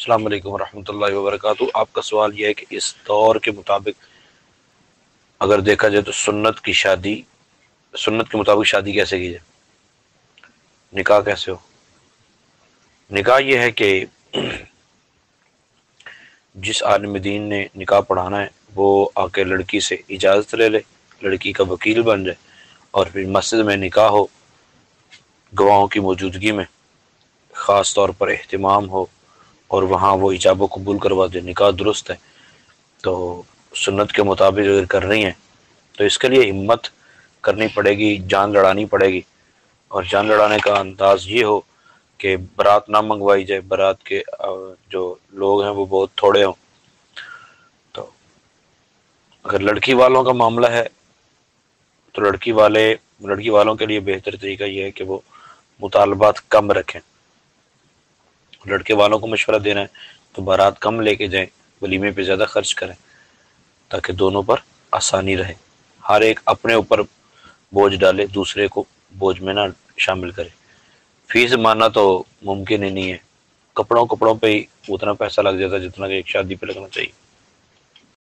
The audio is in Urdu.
السلام علیکم ورحمۃ اللہ وبرکاتہ۔ آپ کا سوال یہ ہے کہ اس دور کے مطابق اگر دیکھا جائے تو سنت کے مطابق شادی کیسے کی جائے، نکاح کیسے ہو۔ نکاح یہ ہے کہ جس عالم دین نے نکاح پڑھانا ہے وہ آ کے لڑکی سے اجازت لے لے، لڑکی کا وکیل بن جائے، اور پھر مسجد میں نکاح ہو، گواہوں کی موجودگی میں، خاص طور پر اہتمام ہو، اور وہاں وہ ایجاب و قبول کروا دے، نکاح درست ہے۔ تو سنت کے مطابق اگر کر رہی ہیں تو اس کے لیے ہمت کرنی پڑے گی، جان لڑانی پڑے گی، اور جان لڑانے کا انداز یہ ہو کہ برات نہ منگوائی جائے، برات کے جو لوگ ہیں وہ بہت تھوڑے ہوں۔ تو اگر لڑکی والوں کا معاملہ ہے تو لڑکی والوں کے لیے بہتر طریقہ یہ ہے کہ وہ مطالبات کم رکھیں۔ لڑکے والوں کو مشورہ دینا ہے تو بارات کم لے کے جائیں، ولیمے پہ زیادہ خرچ کریں تاکہ دونوں پر آسانی رہے، ہر ایک اپنے اوپر بوجھ ڈالے، دوسرے کو بوجھ میں نہ شامل کرے۔ فیس ماننا تو ممکن ہی نہیں ہے، کپڑوں پہ ہی اتنا پیسہ لگ جاتا ہے جتنا کہ ایک شادی پہ لگنا چاہیے۔